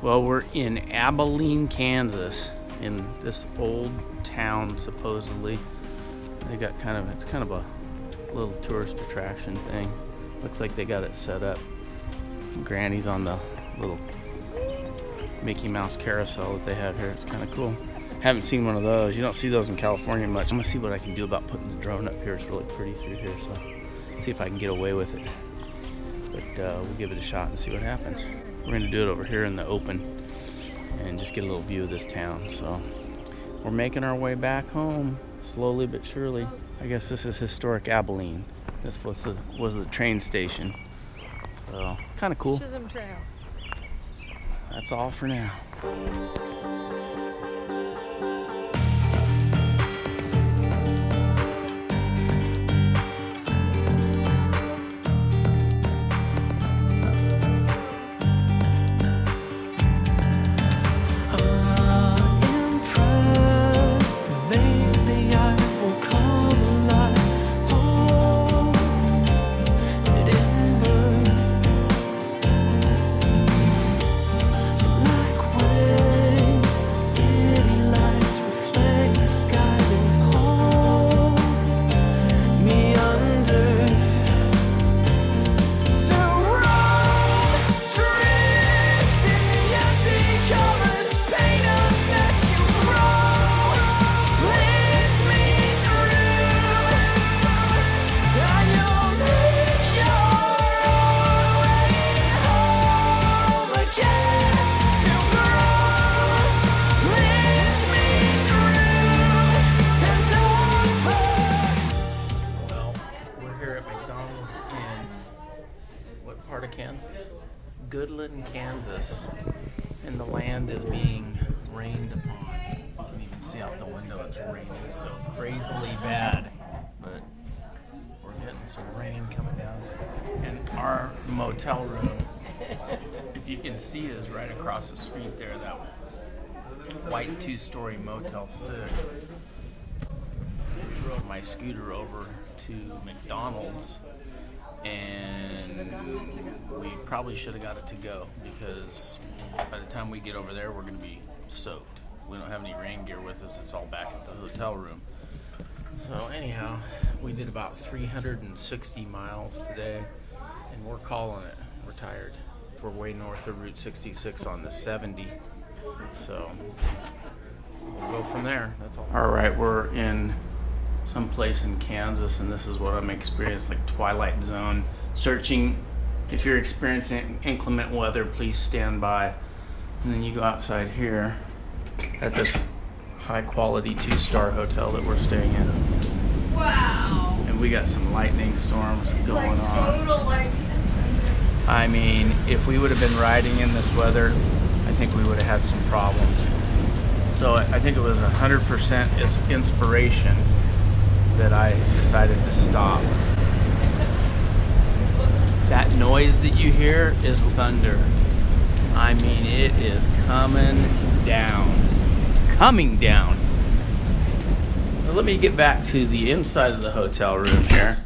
Well, we're in Abilene, Kansas, in this old town, supposedly. They got it's kind of a little tourist attraction thing. Looks like they got it set up. Granny's on the little Mickey Mouse carousel that they have here. It's kind of cool. Haven't seen one of those. You don't see those in California much. I'm gonna see what I can do about putting the drone up here. It's really pretty through here, so see if I can get away with it. But we'll give it a shot and see what happens. We're gonna do it over here in the open and just get a little view of this town. So we're making our way back home, slowly but surely. I guess this is historic Abilene. This was the train station. So kind of cool. Chisholm Trail. That's all for now. Kansas, and the land is being rained upon. You can even see out the window it's raining so crazily bad, but we're getting some rain coming down. And our motel room, if you can see, is right across the street there, that white 2-story Motel 6. I rode my scooter over to McDonald's, and we probably should have got it to go, because by the time we get over there we're going to be soaked. We don't have any rain gear with us. It's all back at the hotel room. So anyhow, we did about 360 miles today, and we're calling it. We're tired. We're way north of Route 66 on the 70, so we'll go from there. That's all. All right, we're in some place in Kansas, and this is what I'm experiencing, like Twilight Zone. Searching. If you're experiencing inclement weather, please stand by. And then you go outside here at this high quality 2-star hotel that we're staying in. Wow. And we got some lightning storms going like on. Total lightning. I mean, if we would have been riding in this weather, I think we would have had some problems. So I think it was 100% it's inspiration that I decided to stop. That noise that you hear is thunder. I mean, it is coming down. Coming down. So let me get back to the inside of the hotel room here.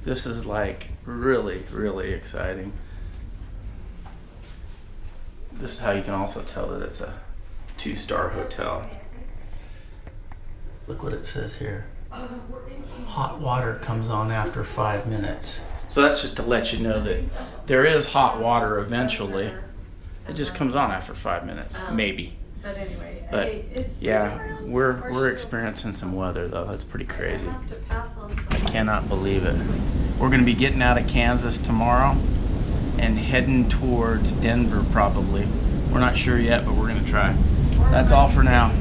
This is like really, really exciting. This is how you can also tell that it's a 2-star hotel. Look what it says here. Hot water comes on after 5 minutes. So that's just to let you know that there is hot water eventually. It just comes on after 5 minutes, maybe. But anyway, But yeah, we're experiencing some weather though. That's pretty crazy. I cannot believe it. We're going to be getting out of Kansas tomorrow and heading towards Denver probably. We're not sure yet, but we're going to try. That's all for now.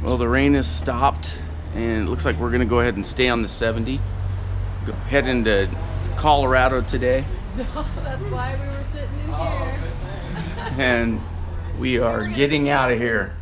Well, the rain has stopped, and it looks like we're going to go ahead and stay on the 70. Go head into Colorado today. No, that's why we were sitting in here. And we are getting out of here.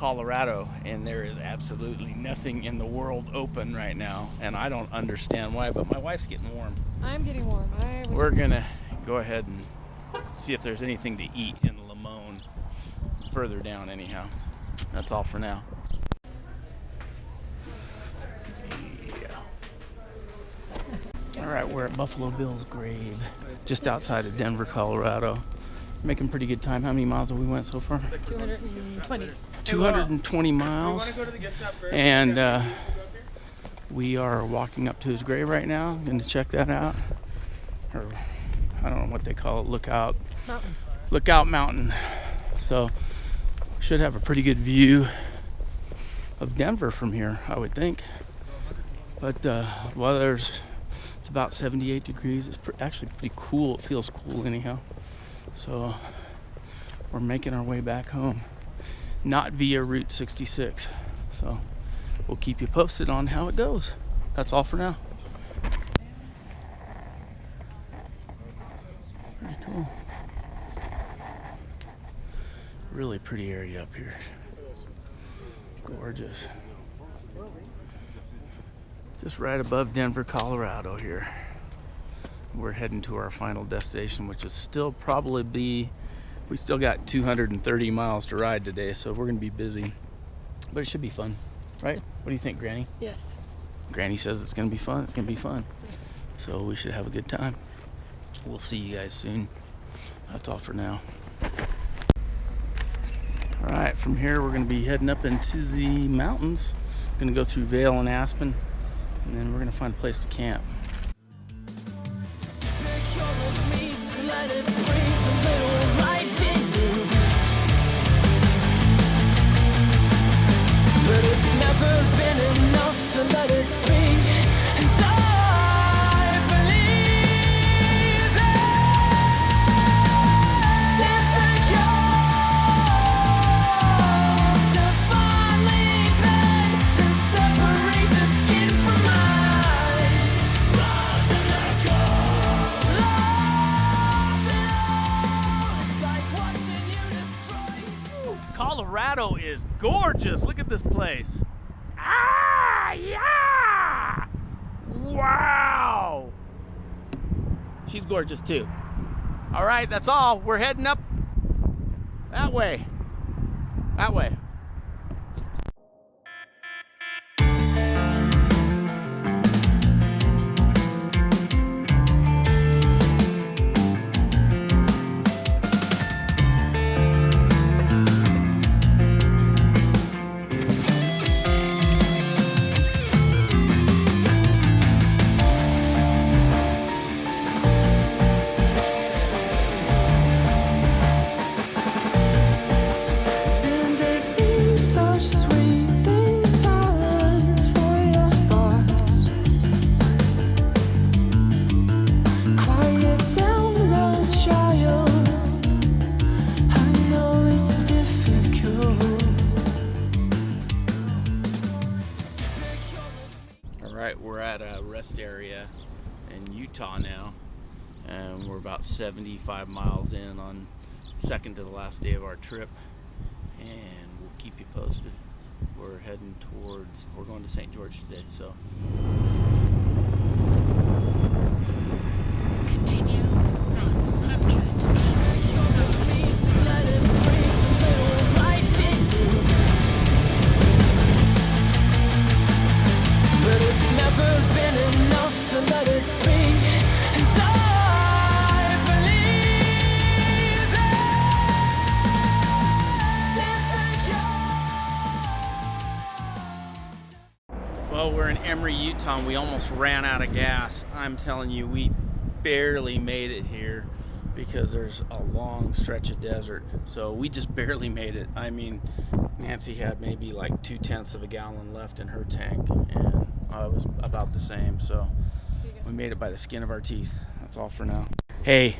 Colorado, and there is absolutely nothing in the world open right now, and I don't understand why, but my wife's getting warm. I'm getting warm. We're gonna go ahead and see if there's anything to eat in Limon further down anyhow. That's all for now. All right, we're at Buffalo Bill's grave, just outside of Denver, Colorado. Making pretty good time. How many miles have we went so far? 220. 220 miles. And we are walking up to his grave right now. Going to check that out. Or I don't know what they call it. Lookout Mountain. So should have a pretty good view of Denver from here, I would think. But weather's, it's about 78 degrees. It's actually pretty cool. It feels cool anyhow. So we're making our way back home, not via Route 66. So we'll keep you posted on how it goes. That's all for now. Pretty cool. Really pretty area up here. Gorgeous. Just right above Denver, Colorado here. We're heading to our final destination, which is still probably we still got 230 miles to ride today, so we're gonna be busy, but it should be fun, right? What do you think, Granny? Yes. Granny says it's gonna be fun. It's gonna be fun, so we should have a good time. We'll see you guys soon. That's all for now. All right, from here we're gonna be heading up into the mountains. Gonna go through Vail and Aspen, and then we're gonna find a place to camp. But it's never been enough to let it be, and I believe it's difficult to finally bend and separate the skin from mine. Love to let go, love it all. It's like watching you destroy. Colorado is gorgeous. Look at this place. Ah, yeah! Wow! She's gorgeous too. All right, that's all. We're heading up that way. That way. Did they seem such sweet things, talents for your thoughts? Quiet down, little child. I know it's difficult. All right, we're at a rest area in Utah now, and we're about 75 miles in on second to the last day of our trip, and we'll keep you posted. We're heading towards, we're going to St. George today, so. Continue 100 meters. Let it breathe a little life in you. But it's never been enough to let it be, and I believe it's difficult. Well, we're in Emery, Utah, and we almost ran out of gas. I'm telling you, we barely made it here because there's a long stretch of desert. So we just barely made it. I mean, Nancy had maybe like 2/10 of a gallon left in her tank, and I was about the same. So we made it by the skin of our teeth. That's all for now. Hey,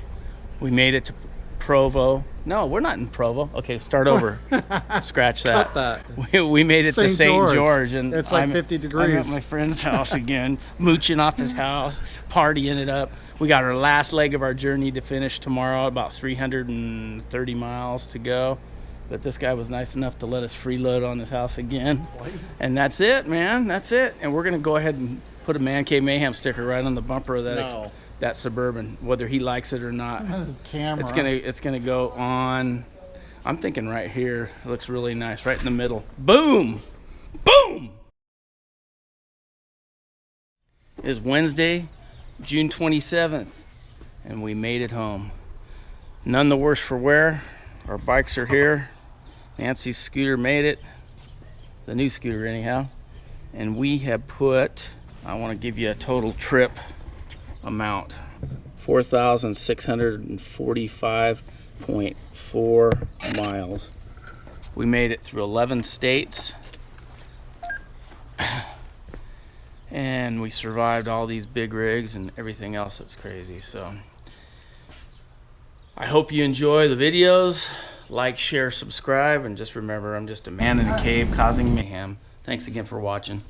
we made it to Provo. No, we're not in Provo. Okay, start over. Scratch that. Cut that. We made it to St. George, and It's like 50 I'm degrees. at my friend's house again, mooching off his house, partying it up. We got our last leg of our journey to finish tomorrow, about 330 miles to go, But this guy was nice enough to let us freeload on his house again. And that's it, man. That's it. And we're going to go ahead and put a ManCave Mayhem sticker right on the bumper of that that Suburban, whether he likes it or not. Camera. It's gonna go on. I'm thinking right here. It looks really nice, right in the middle. Boom, boom. It is Wednesday, June 27th, and we made it home. None the worse for wear. Our bikes are here. Nancy's scooter made it, the new scooter anyhow. And we have put, I want to give you a total trip amount, 4,645.4 miles. We made it through 11 states. And we survived all these big rigs and everything else that's crazy. So I hope you enjoy the videos. Like, share, subscribe, and just remember, I'm just a man in a cave causing mayhem. Thanks again for watching.